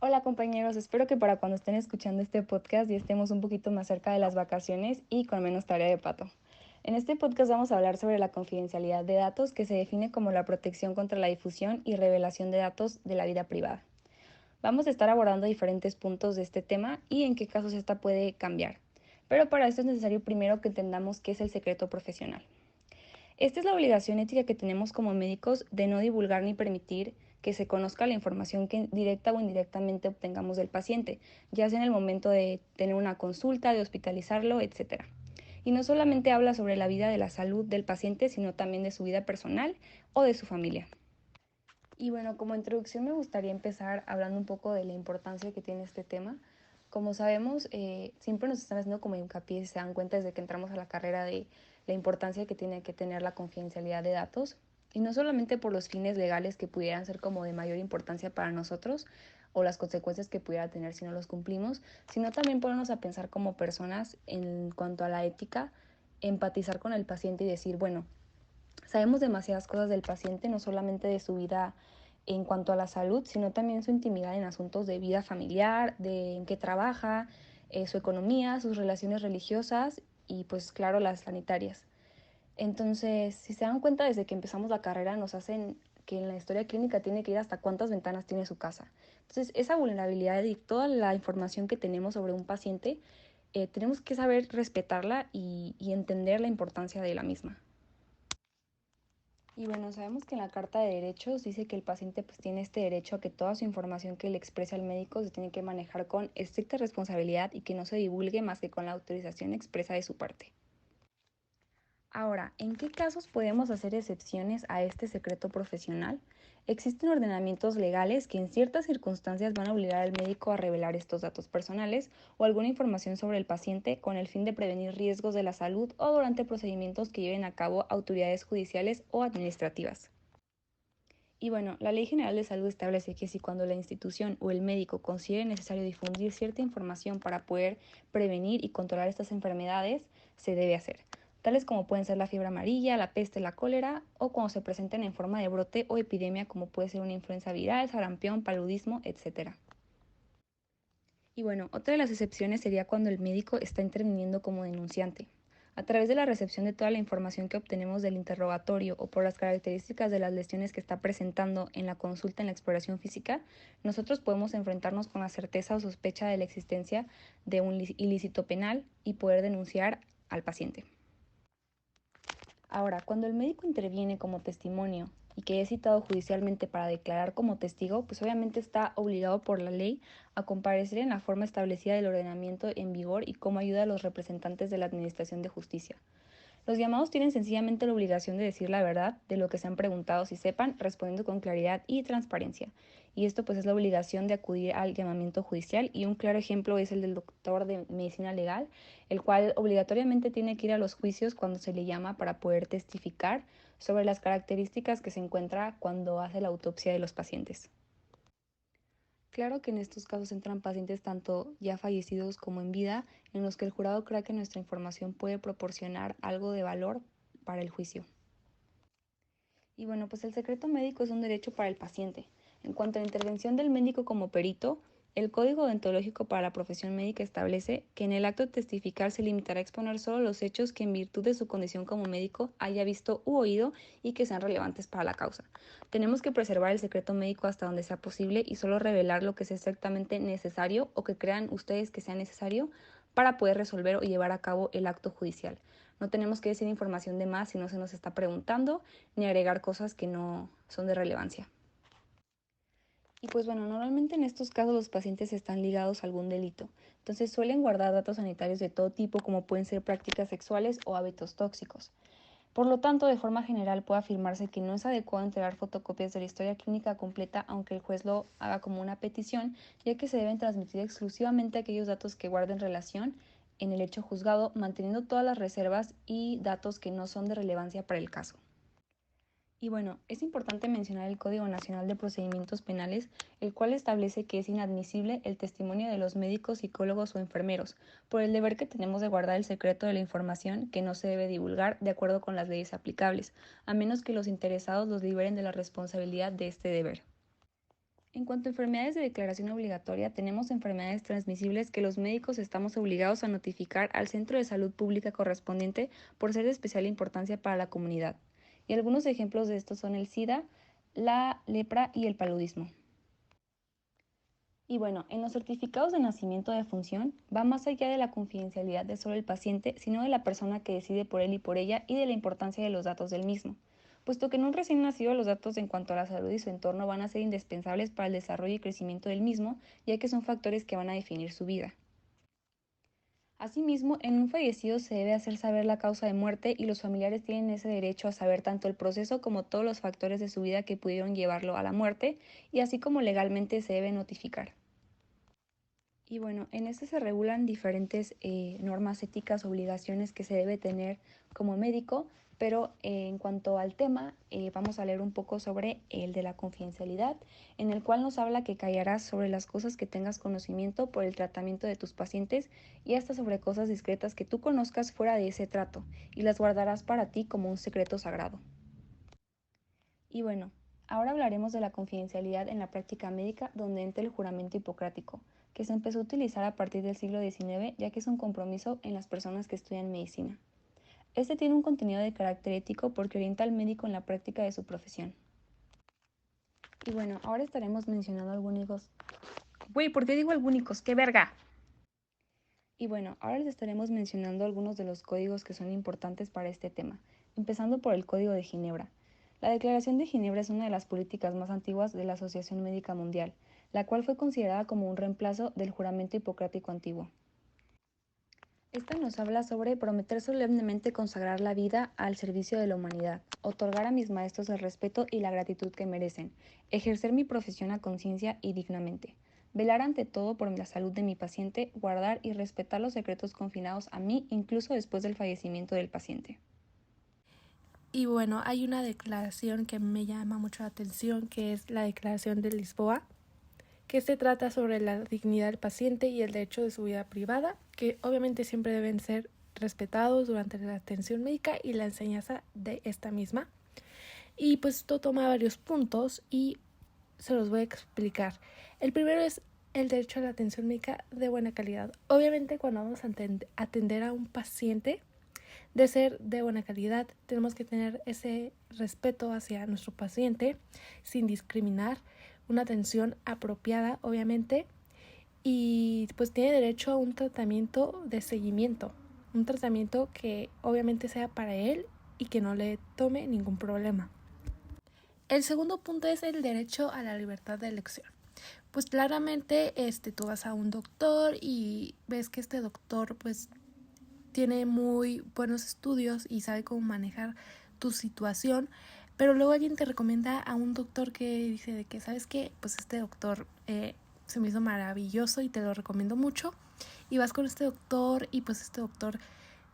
Hola compañeros, espero que para cuando estén escuchando este podcast ya estemos un poquito más cerca de las vacaciones y con menos tarea de pato. En este podcast vamos a hablar sobre la confidencialidad de datos, que se define como la protección contra la difusión y revelación de datos de la vida privada. Vamos a estar abordando diferentes puntos de este tema y en qué casos esta puede cambiar. Pero para esto es necesario primero que entendamos qué es el secreto profesional. Esta es la obligación ética que tenemos como médicos de no divulgar ni permitir que se conozca la información que directa o indirectamente obtengamos del paciente, ya sea en el momento de tener una consulta, de hospitalizarlo, etc. Y no solamente habla sobre la vida de la salud del paciente, sino también de su vida personal o de su familia. Y bueno, como introducción me gustaría empezar hablando un poco de la importancia que tiene este tema. Como sabemos, siempre nos están haciendo como hincapié, si se dan cuenta desde que entramos a la carrera, de la importancia que tiene que tener la confidencialidad de datos. Y no solamente por los fines legales que pudieran ser como de mayor importancia para nosotros o las consecuencias que pudiera tener si no los cumplimos, sino también ponernos a pensar como personas en cuanto a la ética, empatizar con el paciente y decir, bueno, sabemos demasiadas cosas del paciente, no solamente de su vida en cuanto a la salud, sino también su intimidad en asuntos de vida familiar, de en qué trabaja, su economía, sus relaciones religiosas y pues claro las sanitarias. Entonces, si se dan cuenta, desde que empezamos la carrera nos hacen que en la historia clínica tiene que ir hasta cuántas ventanas tiene su casa. Entonces, esa vulnerabilidad y toda la información que tenemos sobre un paciente, tenemos que saber respetarla y entender la importancia de la misma. Y bueno, sabemos que en la Carta de Derechos dice que el paciente pues tiene este derecho a que toda su información que le exprese al médico se tiene que manejar con estricta responsabilidad y que no se divulgue más que con la autorización expresa de su parte. Ahora, ¿en qué casos podemos hacer excepciones a este secreto profesional? Existen ordenamientos legales que en ciertas circunstancias van a obligar al médico a revelar estos datos personales o alguna información sobre el paciente con el fin de prevenir riesgos de la salud o durante procedimientos que lleven a cabo autoridades judiciales o administrativas. Y bueno, la Ley General de Salud establece que si cuando la institución o el médico considere necesario difundir cierta información para poder prevenir y controlar estas enfermedades, se debe hacer, tales como pueden ser la fiebre amarilla, la peste, la cólera, o cuando se presenten en forma de brote o epidemia como puede ser una influenza viral, sarampión, paludismo, etc. Y bueno, otra de las excepciones sería cuando el médico está interviniendo como denunciante. A través de la recepción de toda la información que obtenemos del interrogatorio o por las características de las lesiones que está presentando en la consulta en la exploración física, nosotros podemos enfrentarnos con la certeza o sospecha de la existencia de un ilícito penal y poder denunciar al paciente. Ahora, cuando el médico interviene como testimonio y que es citado judicialmente para declarar como testigo, pues obviamente está obligado por la ley a comparecer en la forma establecida del ordenamiento en vigor y cómo ayuda a los representantes de la Administración de Justicia. Los llamados tienen sencillamente la obligación de decir la verdad de lo que se han preguntado si sepan, respondiendo con claridad y transparencia. Y esto pues es la obligación de acudir al llamamiento judicial y un claro ejemplo es el del doctor de medicina legal, el cual obligatoriamente tiene que ir a los juicios cuando se le llama para poder testificar sobre las características que se encuentra cuando hace la autopsia de los pacientes. Claro que en estos casos entran pacientes tanto ya fallecidos como en vida, en los que el jurado cree que nuestra información puede proporcionar algo de valor para el juicio. Y bueno, pues el secreto médico es un derecho para el paciente. En cuanto a la intervención del médico como perito, el Código Deontológico para la Profesión Médica establece que en el acto de testificar se limitará a exponer solo los hechos que en virtud de su condición como médico haya visto u oído y que sean relevantes para la causa. Tenemos que preservar el secreto médico hasta donde sea posible y solo revelar lo que sea exactamente necesario o que crean ustedes que sea necesario para poder resolver o llevar a cabo el acto judicial. No tenemos que decir información de más si no se nos está preguntando, ni agregar cosas que no son de relevancia. Y pues bueno, normalmente en estos casos los pacientes están ligados a algún delito, entonces suelen guardar datos sanitarios de todo tipo como pueden ser prácticas sexuales o hábitos tóxicos. Por lo tanto, de forma general puede afirmarse que no es adecuado entregar fotocopias de la historia clínica completa aunque el juez lo haga como una petición, ya que se deben transmitir exclusivamente aquellos datos que guarden relación en el hecho juzgado, manteniendo todas las reservas y datos que no son de relevancia para el caso. Y bueno, es importante mencionar el Código Nacional de Procedimientos Penales, el cual establece que es inadmisible el testimonio de los médicos, psicólogos o enfermeros, por el deber que tenemos de guardar el secreto de la información que no se debe divulgar de acuerdo con las leyes aplicables, a menos que los interesados los liberen de la responsabilidad de este deber. En cuanto a enfermedades de declaración obligatoria, tenemos enfermedades transmisibles que los médicos estamos obligados a notificar al centro de salud pública correspondiente por ser de especial importancia para la comunidad. Y algunos ejemplos de estos son el SIDA, la lepra y el paludismo. Y bueno, en los certificados de nacimiento de función va más allá de la confidencialidad de solo el paciente, sino de la persona que decide por él y por ella y de la importancia de los datos del mismo, puesto que en un recién nacido los datos en cuanto a la salud y su entorno van a ser indispensables para el desarrollo y crecimiento del mismo, ya que son factores que van a definir su vida. Asimismo, en un fallecido se debe hacer saber la causa de muerte y los familiares tienen ese derecho a saber tanto el proceso como todos los factores de su vida que pudieron llevarlo a la muerte, y así como legalmente se debe notificar. Y bueno, en este se regulan diferentes normas éticas, obligaciones que se debe tener como médico, pero en cuanto al tema, vamos a leer un poco sobre el de la confidencialidad, en el cual nos habla que callarás sobre las cosas que tengas conocimiento por el tratamiento de tus pacientes y hasta sobre cosas discretas que tú conozcas fuera de ese trato, y las guardarás para ti como un secreto sagrado. Y bueno, ahora hablaremos de la confidencialidad en la práctica médica, donde entra el juramento hipocrático, que se empezó a utilizar a partir del siglo XIX, ya que es un compromiso en las personas que estudian medicina. Este tiene un contenido de carácter ético porque orienta al médico en la práctica de su profesión. Y bueno, ahora estaremos mencionando algunos... Güey, ¿por qué digo algunos? ¡Qué verga! Y bueno, ahora les estaremos mencionando algunos de los códigos que son importantes para este tema, empezando por el Código de Ginebra. La Declaración de Ginebra es una de las políticas más antiguas de la Asociación Médica Mundial, la cual fue considerada como un reemplazo del juramento hipocrático antiguo. Esta nos habla sobre prometer solemnemente consagrar la vida al servicio de la humanidad, otorgar a mis maestros el respeto y la gratitud que merecen, ejercer mi profesión a conciencia y dignamente, velar ante todo por la salud de mi paciente, guardar y respetar los secretos confinados a mí incluso después del fallecimiento del paciente. Y bueno, hay una declaración que me llama mucho la atención, que es la Declaración de Lisboa, que se trata sobre la dignidad del paciente y el derecho de su vida privada, que obviamente siempre deben ser respetados durante la atención médica y la enseñanza de esta misma. Y pues esto toma varios puntos y se los voy a explicar. El primero es el derecho a la atención médica de buena calidad. Obviamente cuando vamos a atender a un paciente, de ser de buena calidad, tenemos que tener ese respeto hacia nuestro paciente sin discriminar, una atención apropiada obviamente, y pues tiene derecho a un tratamiento de seguimiento, un tratamiento que obviamente sea para él y que no le tome ningún problema. El segundo punto es el derecho a la libertad de elección. Pues claramente tú vas a un doctor y ves que este doctor pues tiene muy buenos estudios y sabe cómo manejar tu situación, pero luego alguien te recomienda a un doctor que dice de que, ¿sabes qué? Pues este doctor se me hizo maravilloso y te lo recomiendo mucho, y vas con este doctor y pues este doctor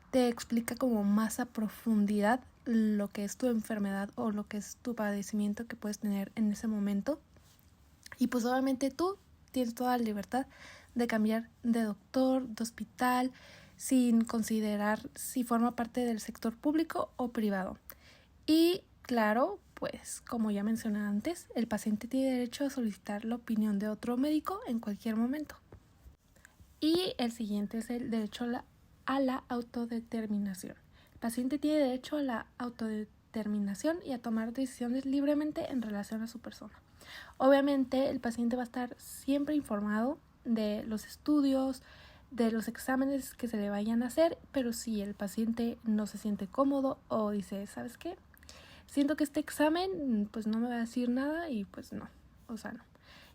te explica como más a profundidad lo que es tu enfermedad o lo que es tu padecimiento que puedes tener en ese momento, y pues obviamente tú tienes toda la libertad de cambiar de doctor, de hospital, sin considerar si forma parte del sector público o privado. Y claro, pues como ya mencioné antes, el paciente tiene derecho a solicitar la opinión de otro médico en cualquier momento. Y el siguiente es el derecho a la autodeterminación. El paciente tiene derecho a la autodeterminación y a tomar decisiones libremente en relación a su persona. Obviamente el paciente va a estar siempre informado de los estudios, de los exámenes que se le vayan a hacer, pero si el paciente no se siente cómodo o dice, ¿sabes qué? Siento que este examen pues no me va a decir nada, y pues no, o sea, no.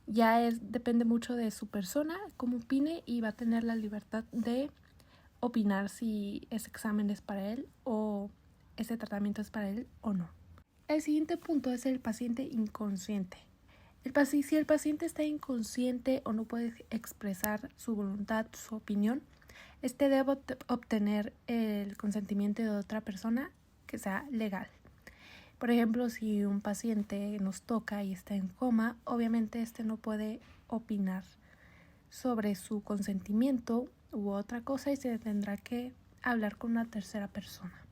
Ya depende mucho de su persona, cómo opine, y va a tener la libertad de opinar si ese examen es para él o ese tratamiento es para él o no. El siguiente punto es el paciente inconsciente. Si el paciente está inconsciente o no puede expresar su voluntad, su opinión, debe obtener el consentimiento de otra persona que sea legal. Por ejemplo, si un paciente nos toca y está en coma, obviamente no puede opinar sobre su consentimiento u otra cosa, y se tendrá que hablar con una tercera persona.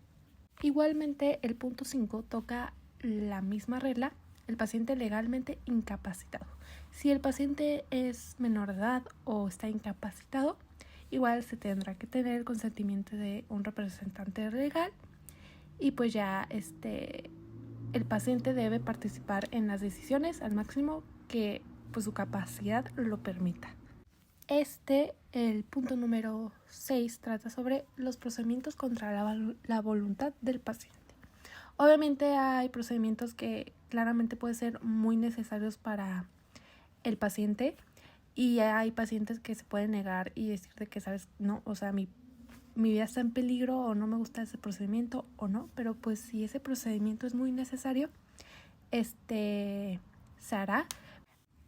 Igualmente, el punto 5 toca la misma regla: el paciente legalmente incapacitado. Si el paciente es menor de edad o está incapacitado, igual se tendrá que tener el consentimiento de un representante legal y pues ya el paciente debe participar en las decisiones al máximo que pues su capacidad lo permita. El punto número 6 trata sobre los procedimientos contra la voluntad del paciente. Obviamente hay procedimientos que claramente pueden ser muy necesarios para el paciente y hay pacientes que se pueden negar y decirte que, sabes, no, o sea, mi vida está en peligro o no me gusta ese procedimiento o no, pero pues si ese procedimiento es muy necesario, se hará.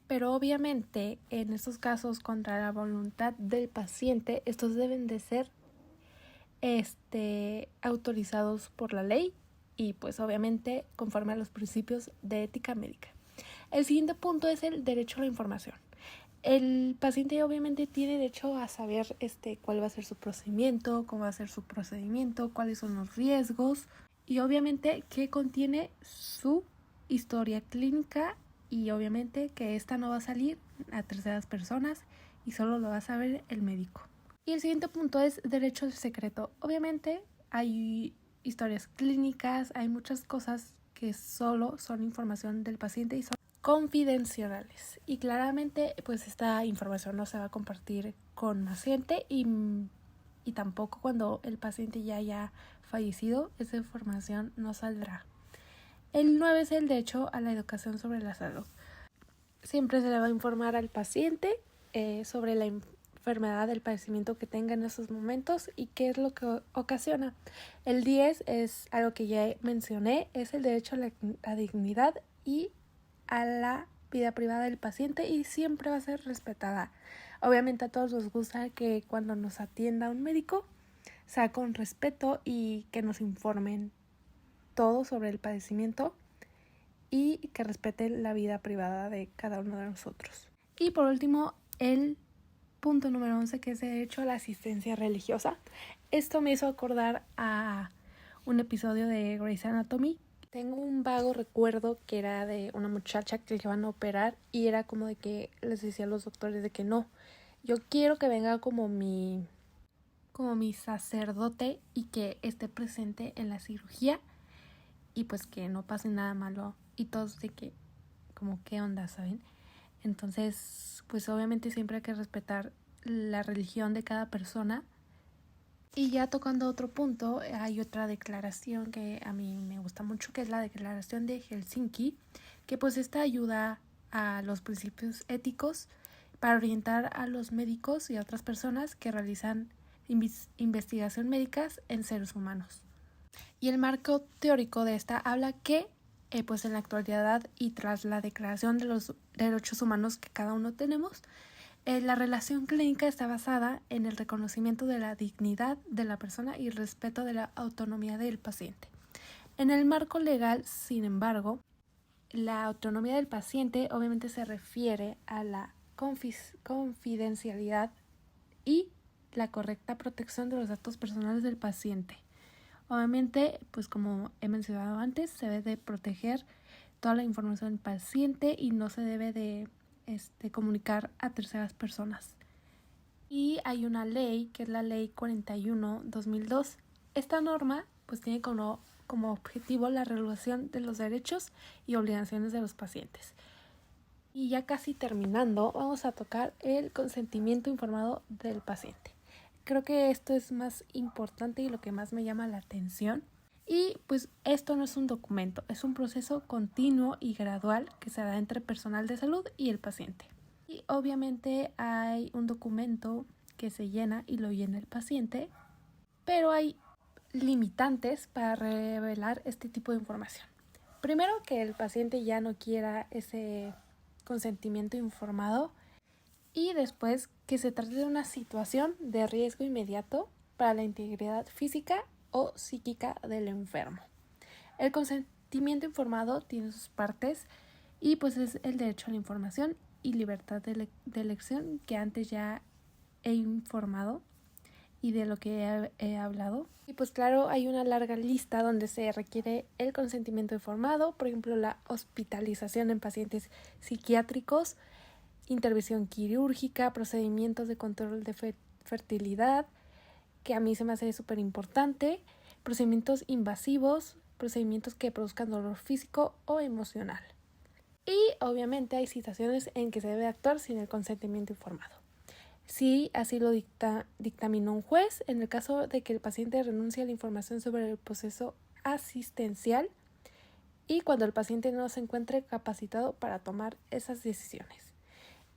Pero obviamente en estos casos contra la voluntad del paciente, estos deben de ser autorizados por la ley y pues obviamente conforme a los principios de ética médica. El siguiente punto es el derecho a la información. El paciente obviamente tiene derecho a saber cuál va a ser su procedimiento, cómo va a ser su procedimiento, cuáles son los riesgos y obviamente qué contiene su historia clínica y obviamente que esta no va a salir a terceras personas y solo lo va a saber el médico. Y el siguiente punto es derecho al secreto. Obviamente hay historias clínicas, hay muchas cosas que solo son información del paciente y son confidenciales. Y claramente pues esta información no se va a compartir con más gente y tampoco cuando el paciente ya haya fallecido, esa información no saldrá. El 9 es el derecho a la educación sobre la salud. Siempre se le va a informar al paciente sobre la enfermedad, el padecimiento que tenga en esos momentos y qué es lo que ocasiona. El 10 es algo que ya mencioné, es el derecho a la dignidad y a la vida privada del paciente y siempre va a ser respetada. Obviamente a todos nos gusta que cuando nos atienda un médico sea con respeto y que nos informen todo sobre el padecimiento y que respete la vida privada de cada uno de nosotros. Y por último, el punto número 11, que es el derecho a la asistencia religiosa. Esto me hizo acordar a un episodio de Grey's Anatomy. Tengo un vago recuerdo que era de una muchacha que le iban a operar y era como de que les decía a los doctores de que no, yo quiero que venga como mi sacerdote y que esté presente en la cirugía y pues que no pase nada malo y todos de que como qué onda, ¿saben? Entonces pues obviamente siempre hay que respetar la religión de cada persona. Y ya tocando otro punto, hay otra declaración que a mí me gusta mucho, que es la declaración de Helsinki, que pues esta ayuda a los principios éticos para orientar a los médicos y a otras personas que realizan investigación médicas en seres humanos. Y el marco teórico de esta habla que pues en la actualidad y tras la declaración de los derechos humanos que cada uno tenemos, la relación clínica está basada en el reconocimiento de la dignidad de la persona y el respeto de la autonomía del paciente. En el marco legal, sin embargo, la autonomía del paciente obviamente se refiere a la confidencialidad y la correcta protección de los datos personales del paciente. Obviamente, pues como he mencionado antes, se debe de proteger toda la información del paciente y no se debe de comunicar a terceras personas. Y hay una ley que es la ley 41/2002. Esta norma pues tiene como objetivo la regulación de los derechos y obligaciones de los pacientes. Y ya casi terminando, vamos a tocar el consentimiento informado del paciente. Creo que esto es más importante y lo que más me llama la atención. Y pues esto no es un documento, es un proceso continuo y gradual que se da entre personal de salud y el paciente. Y obviamente hay un documento que se llena y lo llena el paciente, pero hay limitantes para revelar este tipo de información. Primero, que el paciente ya no quiera ese consentimiento informado y después que se trate de una situación de riesgo inmediato para la integridad física o psíquica del enfermo. El consentimiento informado tiene sus partes y pues es el derecho a la información y libertad de elección que antes ya he informado y de lo que he hablado. Y pues claro, hay una larga lista donde se requiere el consentimiento informado, por ejemplo la hospitalización en pacientes psiquiátricos, intervención quirúrgica, procedimientos de control de fertilidad, que a mí se me hace súper importante, procedimientos invasivos, procedimientos que produzcan dolor físico o emocional. Y obviamente hay situaciones en que se debe actuar sin el consentimiento informado. Si así lo dictaminó un juez, en el caso de que el paciente renuncie a la información sobre el proceso asistencial y cuando el paciente no se encuentre capacitado para tomar esas decisiones.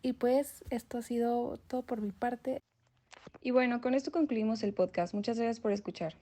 Y pues esto ha sido todo por mi parte. Y bueno, con esto concluimos el podcast. Muchas gracias por escuchar.